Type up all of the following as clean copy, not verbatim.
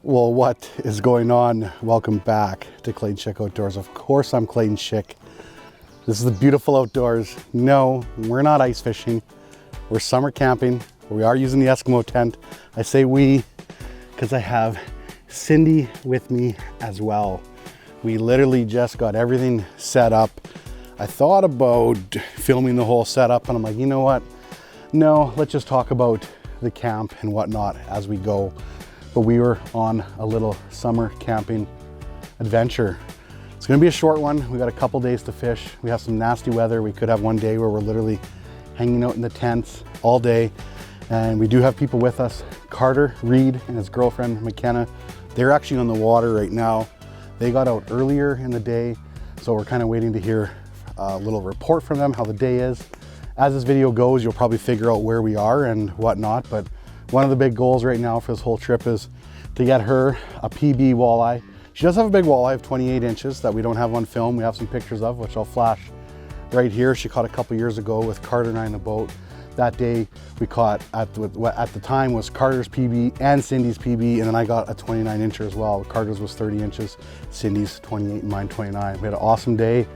Well, what is going on? Welcome back to Clayton Schick Outdoors. Of course, I'm Clayton Schick. This is the beautiful outdoors. No, we're not ice fishing. We're summer camping. We are using the Eskimo tent. I say we because I have Cindy with me as well. We literally just got everything set up. I thought about filming the whole setup and I'm like, you know what? No, let's just talk about the camp and whatnot as we go. But we were on a little summer camping adventure. It's gonna be a short one. We got a couple days to fish. We have some nasty weather. We could have one day where we're literally hanging out in the tents all day. And we do have people with us. Carter Reed and his girlfriend, McKenna. They're actually on the water right now. They got out earlier in the day. So we're kind of waiting to hear a little report from them, how the day is. As this video goes, you'll probably figure out where we are and whatnot. But one of the big goals right now for this whole trip is to get her a PB walleye. She does have a big walleye of 28 inches that we don't have on film. We have some pictures of, which I'll flash right here. She caught a couple years ago with Carter and I in the boat. That day we caught at the time was Carter's PB and Cindy's PB, and then I got a 29 incher as well. Carter's was 30 inches, Cindy's 28 and mine 29. We had an awesome day,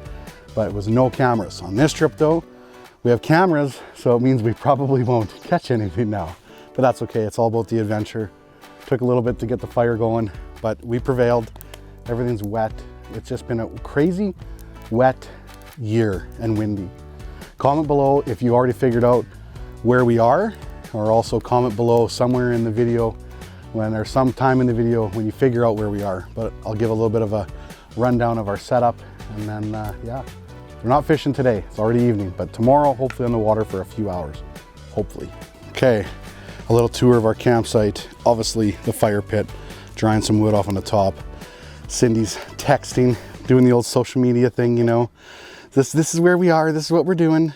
but it was no cameras. On this trip though, we have cameras, so it means we probably won't catch anything now. But that's okay, it's all about the adventure. Took a little bit to get the fire going, but we prevailed. Everything's wet. It's just been a crazy wet year and windy. Comment below if you already figured out where we are, or also comment below somewhere in the video when there's some time in the video when you figure out where we are. But I'll give a little bit of a rundown of our setup, and then yeah, we're not fishing today. It's already evening, but tomorrow hopefully on the water for a few hours, hopefully. Okay. A little tour of our campsite. Obviously the fire pit, drying some wood off on the top. Cindy's texting, doing the old social media thing, you know. This is where we are, this is what we're doing.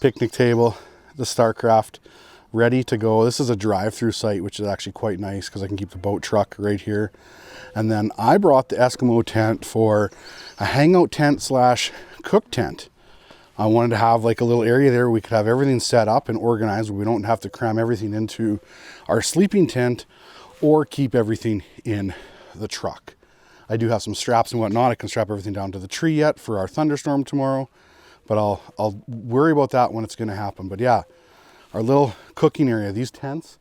Picnic table, the StarCraft, ready to go. This is a drive-through site, which is actually quite nice because I can keep the boat truck right here. And then I brought the Eskimo tent for a hangout tent slash cook tent. I wanted to have like a little area there where we could have everything set up and organized. We don't have to cram everything into our sleeping tent or keep everything in the truck. I do have some straps and whatnot. I can strap everything down to the tree yet for our thunderstorm tomorrow, but I'll worry about that when it's going to happen. But yeah, our little cooking area, these tents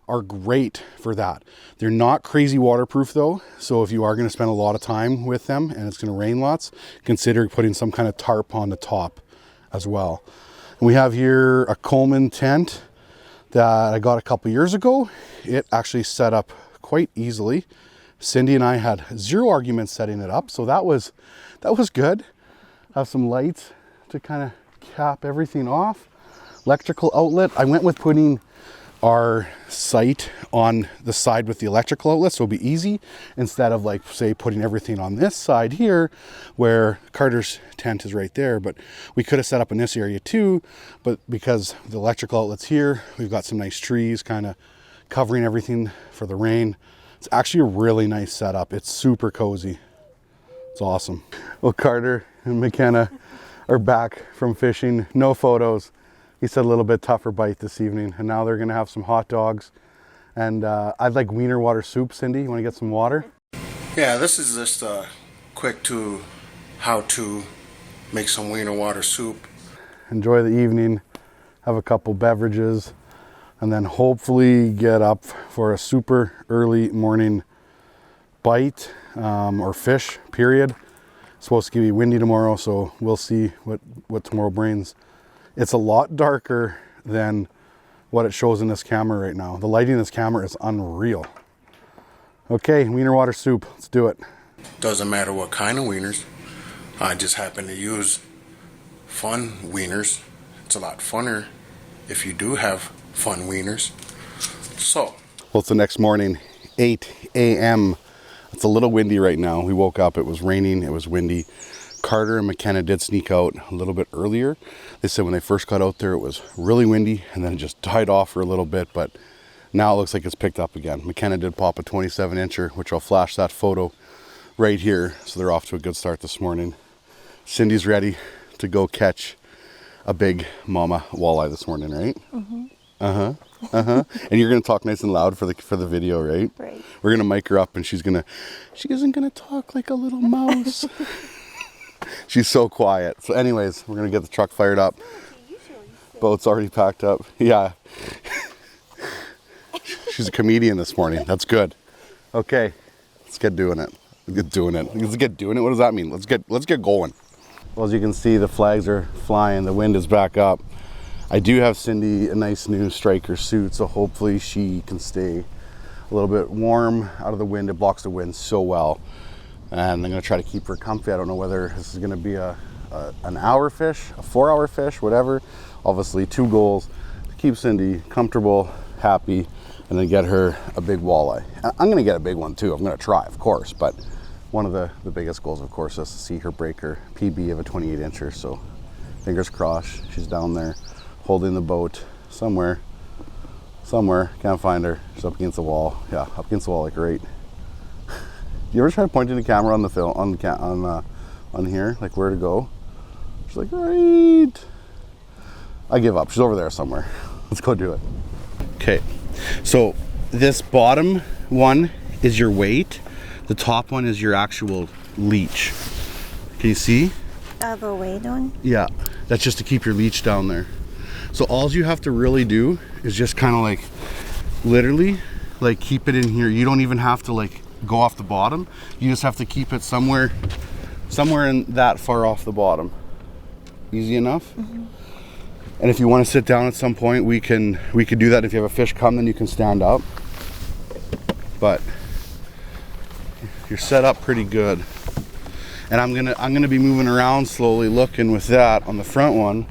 are great for that. They're not crazy waterproof though. So if you are going to spend a lot of time with them and it's going to rain lots, consider putting some kind of tarp on the top as well. And we have here a Coleman tent that I got a couple years ago. It actually set up quite easily. Cindy and I had zero arguments setting it up, so that was good. Have some lights to kind of cap everything off. Electrical outlet. I went with putting our sight on the side with the electrical outlet, so it'll be easy instead of like say putting everything on this side here where Carter's tent is right there. But we could have set up in this area too, but because the electrical outlet's here, we've got some nice trees kind of covering everything for the rain. It's actually a really nice setup. It's super cozy. It's awesome. Well, Carter and McKenna are back from fishing. No photos. He said a little bit tougher bite this evening, and now they're gonna have some hot dogs. And I'd like wiener water soup. Cindy, you wanna get some water? Yeah, this is just a quick how to make some wiener water soup. Enjoy the evening, have a couple beverages, and then hopefully get up for a super early morning bite or fish, period. It's supposed to be windy tomorrow, so we'll see what tomorrow brings. It's a lot darker than what it shows in this camera right now. The lighting in this camera is unreal. Okay, wiener water soup, let's do it. Doesn't matter what kind of wieners. I just happen to use fun wieners. It's a lot funner if you do have fun wieners. So. Well, it's the next morning, 8 a.m. It's a little windy right now. We woke up, it was raining, it was windy. Carter and McKenna did sneak out a little bit earlier. They said when they first got out there, it was really windy and then it just died off for a little bit, but now it looks like it's picked up again. McKenna did pop a 27 incher, which I'll flash that photo right here. So they're off to a good start this morning. Cindy's ready to go catch a big mama walleye this morning, right? Mm-hmm. And you're gonna talk nice and loud for the video, right? Right. We're gonna mic her up, and she isn't gonna talk like a little mouse. She's so quiet. So anyways, we're gonna get the truck fired up. Boat's already packed up. Yeah. She's a comedian this morning. That's good. Okay, let's get doing it. Let's get doing it. What does that mean? Let's get going. Well, as you can see, the flags are flying. The wind is back up. I do have Cindy a nice new striker suit, so hopefully she can stay a little bit warm out of the wind. It blocks the wind so well. And I'm gonna try to keep her comfy. I don't know whether this is gonna be an hour fish, a 4-hour fish, whatever. Obviously 2 goals to keep Cindy comfortable, happy, and then get her a big walleye. I'm gonna get a big one too. I'm gonna try, of course, but one of the biggest goals, of course, is to see her break her PB of a 28-incher. So fingers crossed, she's down there holding the boat somewhere. Can't find her. She's up against the wall. Yeah, up against the wall like right. You ever try pointing the camera on the film on here, like where to go? She's like, right. I give up. She's over there somewhere. Let's go do it. Okay, so this bottom one is your weight. The top one is your actual leech. Can you see? The weight one? Yeah, that's just to keep your leech down there. So all you have to really do is just kind of like, literally, like keep it in here. You don't even have to like go off the bottom. You just have to keep it somewhere in that far off the bottom. Easy enough. And if you want to sit down at some point, we could do that. If you have a fish come, then you can stand up. But you're set up pretty good. And I'm gonna be moving around slowly, looking with that on the front one.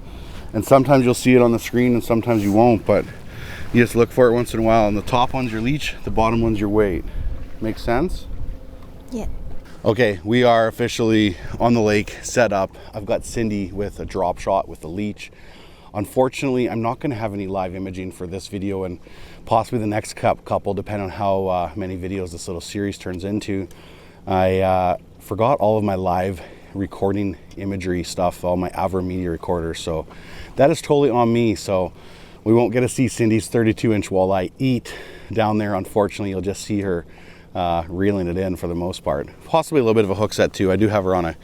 And sometimes you'll see it on the screen, and sometimes you won't. But you just look for it once in a while. And the top one's your leech, the bottom one's your weight. Make sense? Yeah. Okay, we are officially on the lake, set up. I've got Cindy with a drop shot with the leech. Unfortunately, I'm not going to have any live imaging for this video and possibly the next couple, depending on how many videos this little series turns into. I forgot all of my live recording imagery stuff, all my Avro media recorders, so that is totally on me. So we won't get to see Cindy's 32-inch walleye eat down there. Unfortunately, you'll just see her reeling it in for the most part. Possibly a little bit of a hook set too. I do have her on a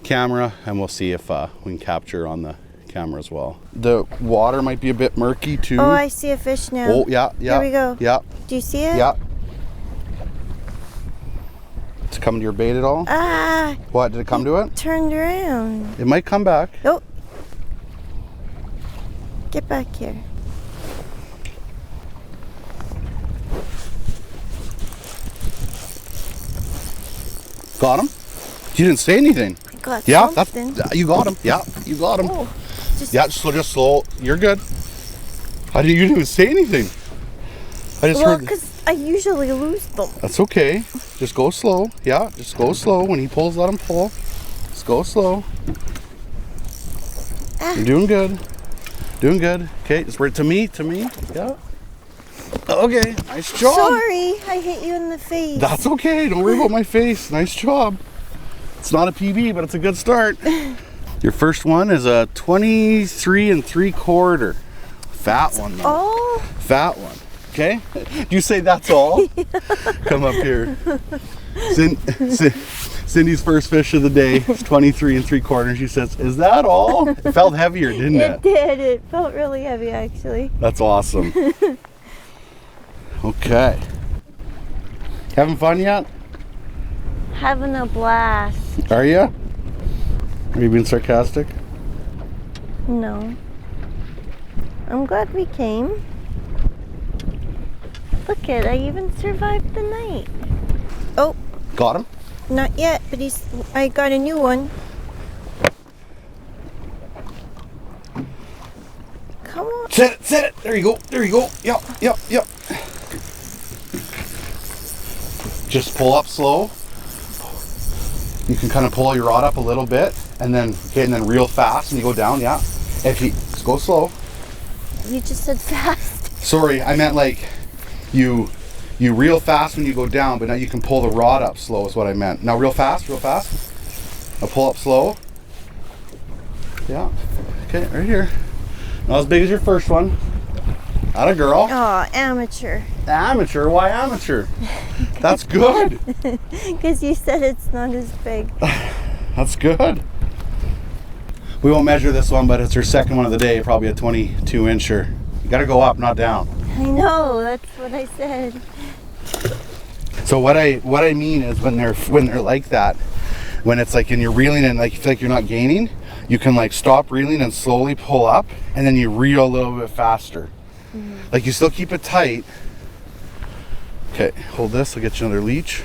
camera, and we'll see if we can capture her on the camera as well. The water might be a bit murky too. Oh, I see a fish now. Oh, yeah. Here we go. Yeah. Do you see it? Yeah. It's coming to your bait at all? Ah. What, did it come to it? Turned around. It might come back. Oh. Get back here. Got him? You didn't say anything. I got Yeah, something. you got him. Yeah, you got him. Oh, Yeah, just slow. You're good. You didn't even say anything. I just well, heard. because I usually lose them. That's okay. Just go slow. Yeah, just go slow. When he pulls, let him pull. Just go slow. Ah. You're doing good. Doing good. Okay, just bring it to me. Yeah. Okay, nice job. Sorry, I hit you in the face. That's okay. Don't worry about my face. Nice job. It's not a PB, but it's a good start. Your first one is a 23 3/4. Fat one though. Oh. Fat one. Okay? You say that's all? Yeah. Come up here. Cindy's first fish of the day is 23 3/4. She says, "Is that all?" It felt heavier, didn't it? It did. It felt really heavy, actually. That's awesome. Okay. Having fun yet? Having a blast. Are you? Are you being sarcastic? No. I'm glad we came. Look it, I even survived the night. Oh. Got him? Not yet, but I got a new one. Come on. Set it. There you go. Yep. Just pull up slow. You can kind of pull your rod up a little bit, and then reel fast, and you go down. Yeah. Just go slow. You just said fast. Sorry, I meant like you reel fast when you go down, but now you can pull the rod up slow is what I meant. Now real fast. Now pull up slow. Yeah. Okay, right here. Not as big as your first one. Atta girl. Oh, amateur. Amateur? Why amateur? That's good. Because you said it's not as big. That's good. We won't measure this one, but it's her second one of the day, probably a 22 incher. You gotta go up, not down. I know, that's what I said. So what I mean is when they're like that, when it's like and you're reeling and like you feel like you're not gaining, you can like stop reeling and slowly pull up, and then you reel a little bit faster. Like you still keep it tight. Okay, hold this. I'll get you another leech.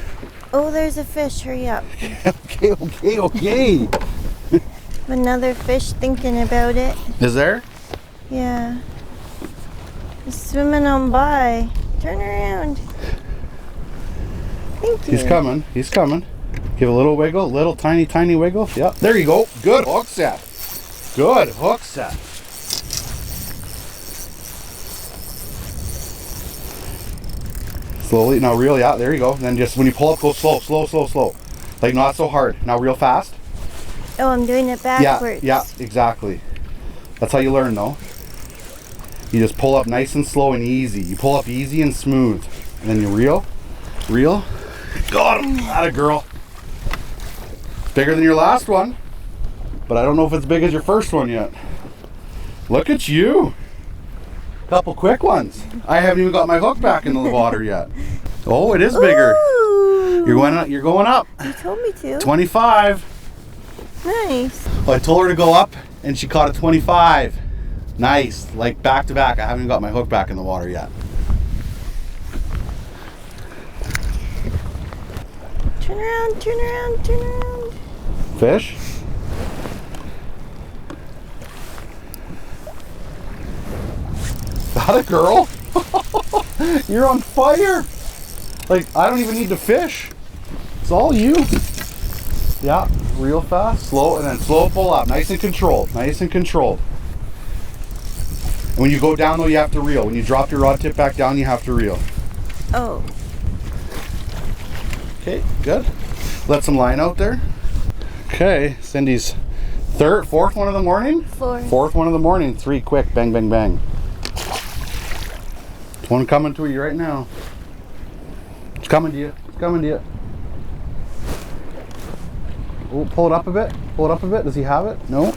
Oh, there's a fish. Hurry up. Okay. Another fish thinking about it. Is there? Yeah. He's swimming on by. Turn around. Thank you. He's coming. He's coming. Give a little wiggle, little tiny wiggle. Yep. There you go. Good hook set. Good hook set. Slowly. Now reel. Yeah, there you go. And then just when you pull up, go slow. Like not so hard. Now reel fast. Oh, I'm doing it backwards. Yeah, exactly. That's how you learn though. You just pull up nice and slow and easy. You pull up easy and smooth. And then you reel. Got him. Atta girl. Bigger than your last one. But I don't know if it's big as your first one yet. Look at you. Couple quick ones. I haven't even got my hook back into the water yet. Oh, it is bigger. Ooh. You're going up. You told me to. 25. Nice. Well, I told her to go up and she caught a 25. Nice. Like back to back. I haven't even got my hook back in the water yet. Turn around. Fish? Got it, girl. You're on fire. Like, I don't even need to fish. It's all you. Yeah, real fast, slow, and then slow pull up. Nice and controlled. And when you go down, though, you have to reel. When you drop your rod tip back down, you have to reel. Oh. Okay, good. Let some line out there. Okay, Cindy's fourth one of the morning? Fourth one of the morning. 3 quick, bang. One coming to you right now. It's coming to you. Oh, pull it up a bit. Does he have it? No.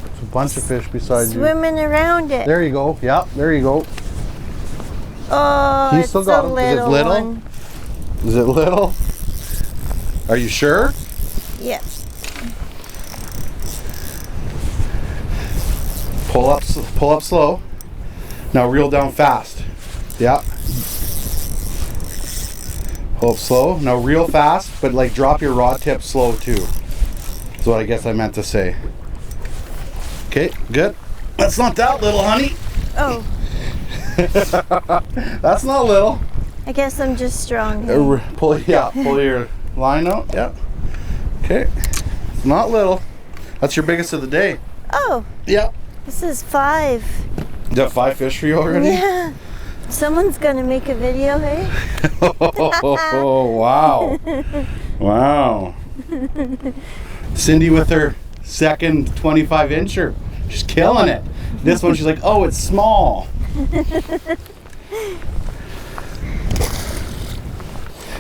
There's a bunch of fish beside you. Swimming around it. There you go. Yeah, there you go. Oh, He's it's still got a him. little one. Is it little? Are you sure? Yes. Pull up slow. Now reel down fast. Yeah. Pull up slow. Now reel fast, but like drop your rod tip slow too. That's what I guess I meant to say. Okay, good. That's not that little, honey. Oh. That's not little. I guess I'm just strong. Hey? Pull your line out. Yeah. Okay. It's not little. That's your biggest of the day. Oh. Yeah. This is 5. You got 5 fish for you already? Yeah. Someone's gonna make a video, hey? Oh, wow. Wow. Cindy with her second 25 incher. She's killing it. This one she's like, oh, it's small.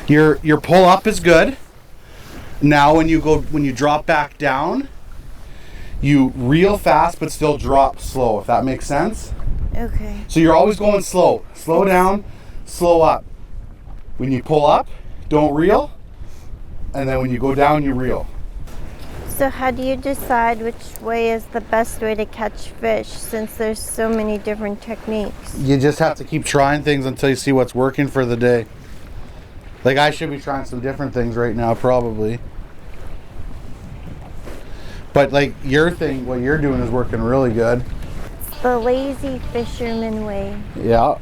Your pull up is good. Now when you drop back down, you reel fast but still drop slow, if that makes sense. Okay. So you're always going slow. Slow down, slow up. When you pull up, don't reel. And then when you go down, you reel. So how do you decide which way is the best way to catch fish, since there's so many different techniques? You just have to keep trying things until you see what's working for the day. Like I should be trying some different things right now, probably. But like your thing, what you're doing is working really good. It's the lazy fisherman way. Yeah.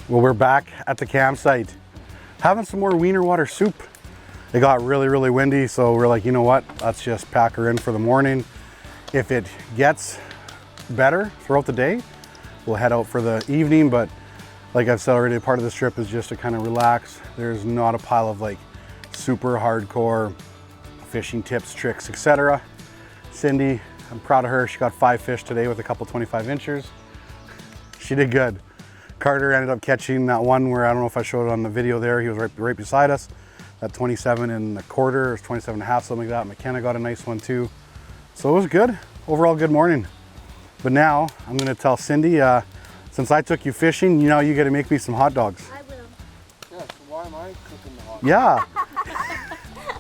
Well, we're back at the campsite. having some more wiener water soup. It got really, really windy, so we're like, you know what? Let's just pack her in for the morning. If it gets better throughout the day, we'll head out for the evening. But like I've said already, part of this trip is just to kind of relax. There's not a pile of like super hardcore fishing tips, tricks, etc. Cindy, I'm proud of her. She got 5 fish today with a couple 25 inchers. She did good. Carter ended up catching that one where, I don't know if I showed it on the video there, he was right beside us, at 27 1/4 or 27 1/2, something like that. McKenna got a nice one too. So it was good. Overall good morning. But now I'm gonna tell Cindy, since I took you fishing, you know you gotta make me some hot dogs. I will. Yeah, so why am I cooking the hot dogs? Yeah.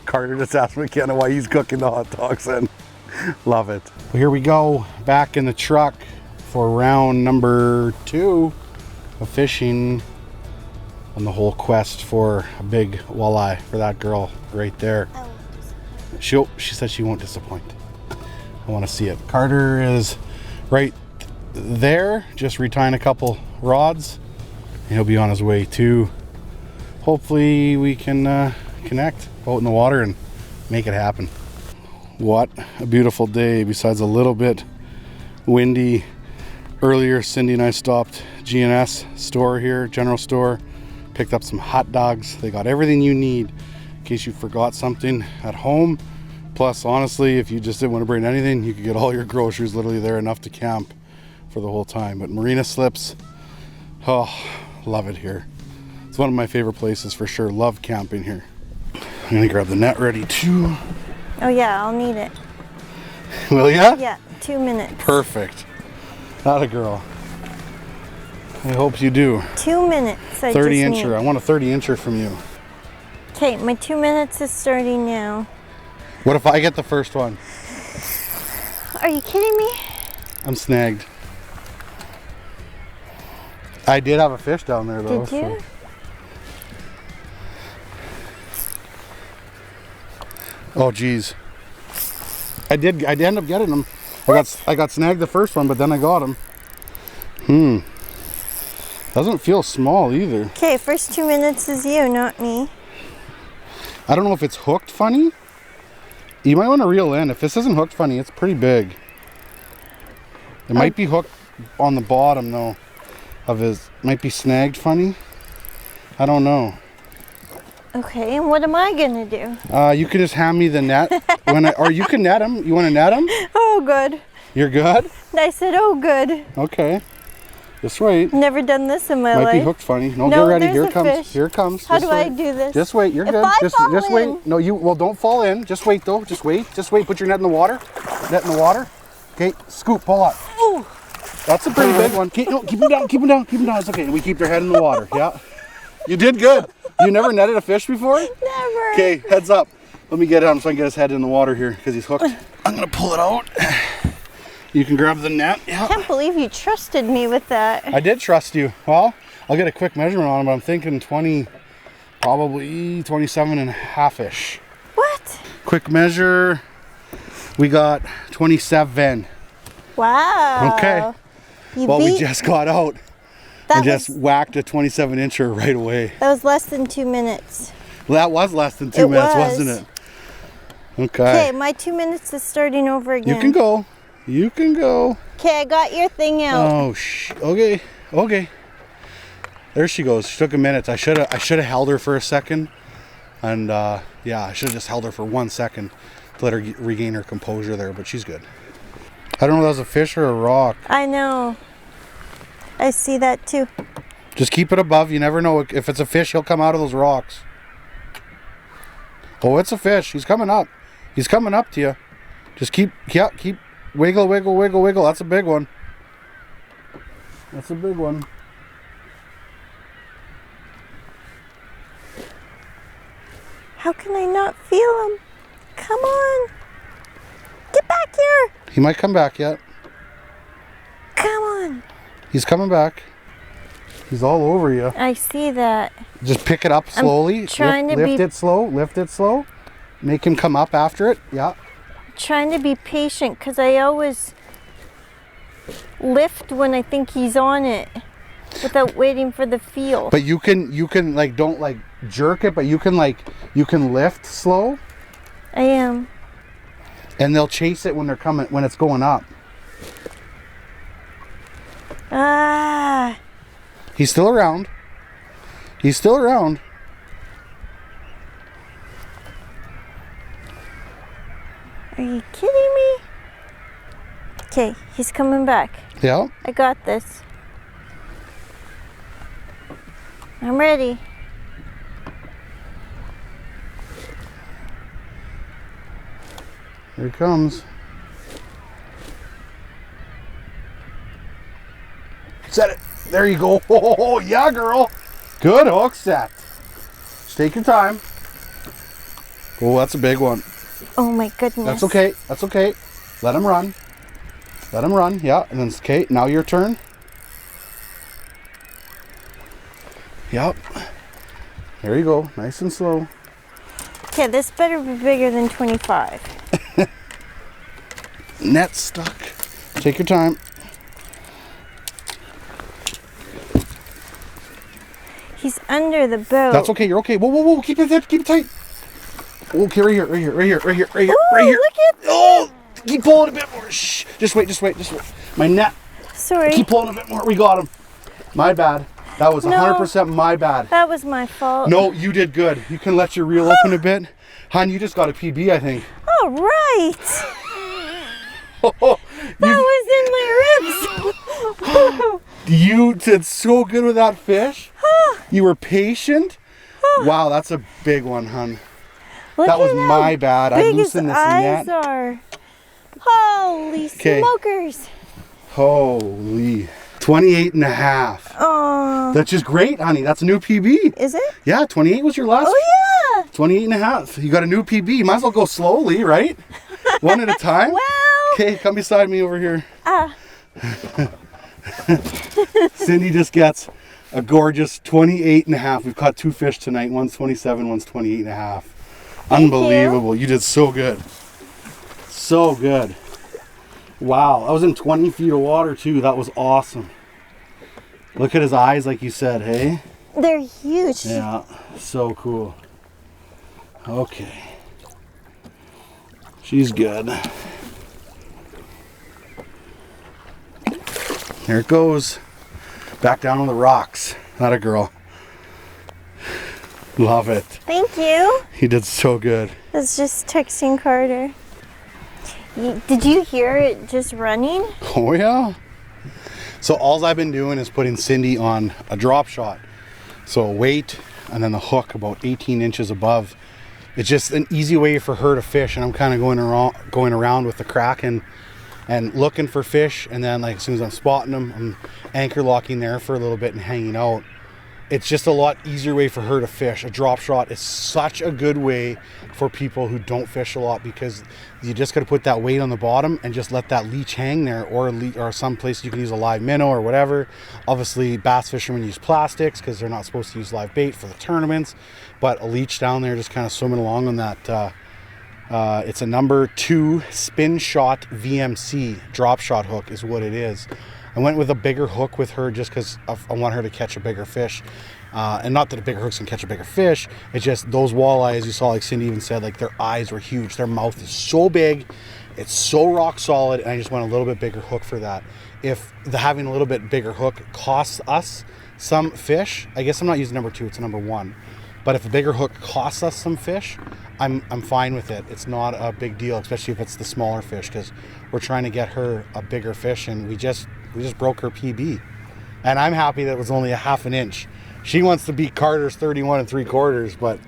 Carter just asked McKenna why he's cooking the hot dogs and love it. Well, here we go, back in the truck for round number 2 of fishing on the whole quest for a big walleye for that girl right there. She said she won't disappoint. I want to see it. Carter is right there, just retying a couple rods. And he'll be on his way too. Hopefully we can connect out in the water and make it happen. What a beautiful day, besides a little bit windy. Earlier, Cindy and I stopped GNS store here, general store, picked up some hot dogs. They got everything you need in case you forgot something at home. Plus, honestly, if you just didn't want to bring anything, you could get all your groceries literally there, enough to camp for the whole time. But marina slips, oh, love it here. It's one of my favorite places for sure. Love camping here. I'm gonna grab the net ready too. Oh yeah, I'll need it. Will ya? Yeah, 2 minutes. Perfect. Not a girl. I hope you do. 2 minutes. 30 incher. I want a 30 incher from you. Okay, my 2 minutes is starting now. What if I get the first one? Are you kidding me? I'm snagged. I did have a fish down there though. Did you? So. Oh geez. I did end up getting them. I got snagged the first one, but then I got them. Doesn't feel small either. Okay, first 2 minutes is you, not me. I don't know if it's hooked funny. You might want to reel in. If this isn't hooked funny, it's pretty big. It might be hooked on the bottom though. Of his, might be snagged funny. I don't know. Okay, and what am I gonna do? You can just hand me the net or you can net him. You want to net him? Oh, good. You're good? I said, oh, good. Okay. Just wait. Never done this in my life. Might be hooked funny. No, No, get ready. there's Here a it comes. fish. Here it comes. How Just do I wait. do this? Just wait. You're If good. I Just fall wait. in. No, well, don't fall in. Just wait though. Just wait. Just wait. Put your net in the water. Net in the water. Okay. Scoop. Pull up. Ooh. That's a pretty big one. Keep him down. Keep him down. Keep him down. It's okay. We keep their head in the water. Yeah. You did good. You never netted a fish before? Never. Okay. Heads up. Let me get him so I can get his head in the water here because he's hooked. I'm gonna pull it out. You can grab the net. Yeah. I can't believe you trusted me with that. I did trust you. Well, I'll get a quick measurement on him, but I'm thinking 20, probably 27 and a half-ish. What? Quick measure, we got 27. Wow. Okay. You Well, beat. we just got out and just whacked a 27 incher right away. That was less than 2 minutes. Well, that was less than 2 minutes, wasn't it? Okay. Okay, my 2 minutes is starting over again. You can go. You can go. Okay, I got your thing out. Oh, okay. Okay. There she goes. She took a minute. I should have held her for a second. And yeah, I should have just held her for 1 second to let her regain her composure there, but she's good. I don't know if that was a fish or a rock. I know. I see that too. Just keep it above. You never know. If it's a fish, he'll come out of those rocks. Oh, it's a fish. He's coming up. He's coming up to you. Just keep wiggle, wiggle, wiggle, wiggle. That's a big one. That's a big one. How can I not feel him? Come on. Get back here. He might come back yet. Come on. He's coming back. He's all over you. I see that. Just pick it up slowly. I'm trying to lift be... it slow. Lift it slow. Make him come up after it. Yeah. Trying to be patient because I always lift when I think he's on it without waiting for the feel. But you can like don't like jerk it, but you can lift slow. I am. And they'll chase it when they're coming, when it's going up. Ah. He's still around. He's still around. Are you kidding me? Okay, he's coming back. Yeah. I got this. I'm ready. Here he comes. Set it. There you go. Oh, yeah, girl. Good hook set. Just take your time. Oh, that's a big one. Oh my goodness. That's okay. That's okay. Let him run. Let him run. Yeah. And then, okay, now your turn. Yep. There you go. Nice and slow. Okay, this better be bigger than 25. Net stuck. Take your time. He's under the boat. That's okay. You're okay. Whoa, whoa, whoa. Keep it tight. Okay, right here. Ooh, Right here. look at Oh, keep pulling a bit more. Shh. Just wait. My net. Sorry. Keep pulling a bit more. We got him. My bad. That was 100% my bad. That was my fault. No, you did good. You can let your reel open a bit. Hon, you just got a PB, I think. All right. That was in my ribs. You did so good with that fish. You were patient. Wow, that's a big one, hon. Look That was at how my bad. I big his loosened this eyes net. are. Holy 'Kay. smokers. Holy. 28 and a half. Oh. That's just great, honey. That's a new PB. Is it? Yeah, 28 was your last. Oh, yeah. 28 and a half. You got a new PB. You might as well go slowly, right? One at a time. Well. Okay, come beside me over here. Ah. Cindy just gets a gorgeous 28 and a half. We've caught two fish tonight. One's 27, one's 28 and a half. Unbelievable. You did so good. So good. Wow. I was in 20 feet of water too. That was awesome. Look at his eyes, like you said, hey? They're huge. Yeah. So cool. Okay. She's good. There it goes. Back down on the rocks. Not a girl. Love it. Thank you. He did so good. It's just texting Carter. Did you hear it just running? Oh yeah. So all I've been doing is putting Cindy on a drop shot. So a weight and then the hook about 18 inches above. It's just an easy way for her to fish, and I'm kind of going around with the Kraken and looking for fish, and then like as soon as I'm spotting them, I'm anchor locking there for a little bit and hanging out. It's just a lot easier way for her to fish. A drop shot is such a good way for people who don't fish a lot, because you just got to put that weight on the bottom and just let that leech hang there, or some place you can use a live minnow or whatever. Obviously bass fishermen use plastics because they're not supposed to use live bait for the tournaments, but a leech down there just kind of swimming along on that. It's a number 2 spin shot VMC drop shot hook is what it is. I went with a bigger hook with her just because I want her to catch a bigger fish. And not that a bigger hook's can catch a bigger fish. It's just those walleye, as you saw, like Cindy even said, like their eyes were huge. Their mouth is so big. It's so rock solid. And I just want a little bit bigger hook for that. If having a little bit bigger hook costs us some fish, I guess I'm not using number 2, it's a number 1. But if a bigger hook costs us some fish, I'm fine with it. It's not a big deal, especially if it's the smaller fish, because we're trying to get her a bigger fish, and we just broke her PB. And I'm happy that it was only a ½ an inch. She wants to beat Carter's 31 3/4, but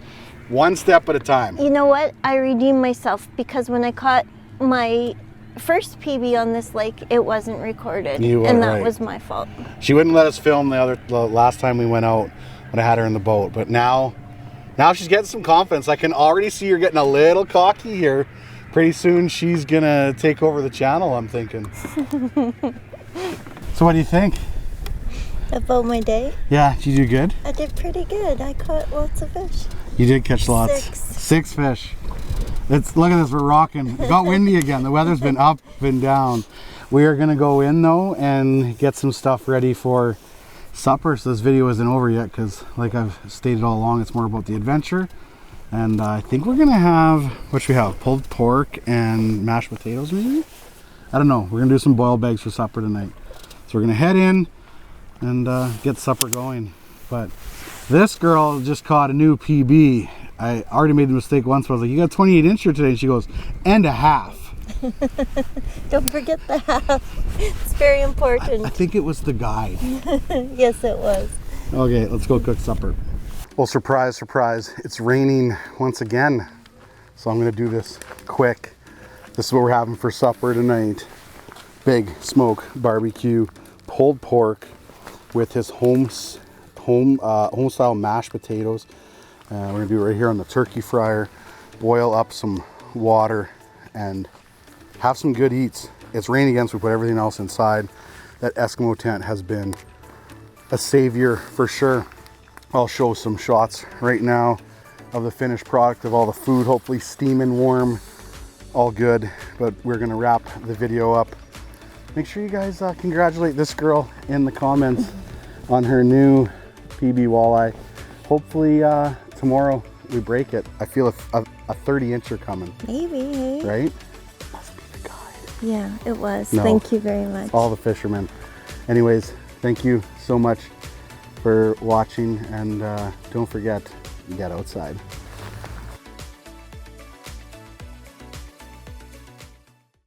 one step at a time. You know what? I redeemed myself, because when I caught my first PB on this lake, it wasn't recorded. And that was my fault. She wouldn't let us film the last time we went out when I had her in the boat, but now she's getting some confidence. I can already see her getting a little cocky here. Pretty soon she's gonna take over the channel, I'm thinking. So what do you think? About my day? Yeah, did you do good? I did pretty good. I caught lots of fish. You did catch lots. 6 fish. Look at this, we're rocking. It got windy again. The weather's been up and down. We are gonna go in though and get some stuff ready for supper. So this video isn't over yet because, like I've stated all along, it's more about the adventure. And I think we're gonna have, what should we have? Pulled pork and mashed potatoes maybe? I don't know. We're gonna do some boiled bags for supper tonight. So we're gonna head in and get supper going. But this girl just caught a new PB. I already made the mistake once where I was like, you got 28 incher today. And she goes, and a half. Don't forget the half. It's very important. I think it was the guide. Yes, it was. Okay, let's go cook supper. Well, surprise, surprise. It's raining once again. So I'm gonna do this quick. This is what we're having for supper tonight. Big smoke barbecue, pulled pork with his home style mashed potatoes. We're gonna do it right here on the turkey fryer. Boil up some water and have some good eats. It's raining again, so we put everything else inside. That Eskimo tent has been a savior for sure. I'll show some shots right now of the finished product of all the food, hopefully steaming warm, all good. But we're gonna wrap the video up. Make sure you guys congratulate this girl in the comments on her new PB walleye. Hopefully tomorrow we break it. I feel a 30 incher coming. Maybe, hey? Right? Must be the guide. Yeah, it was. No, thank you very much. all the fishermen. Anyways, thank you so much for watching, and don't forget, get outside.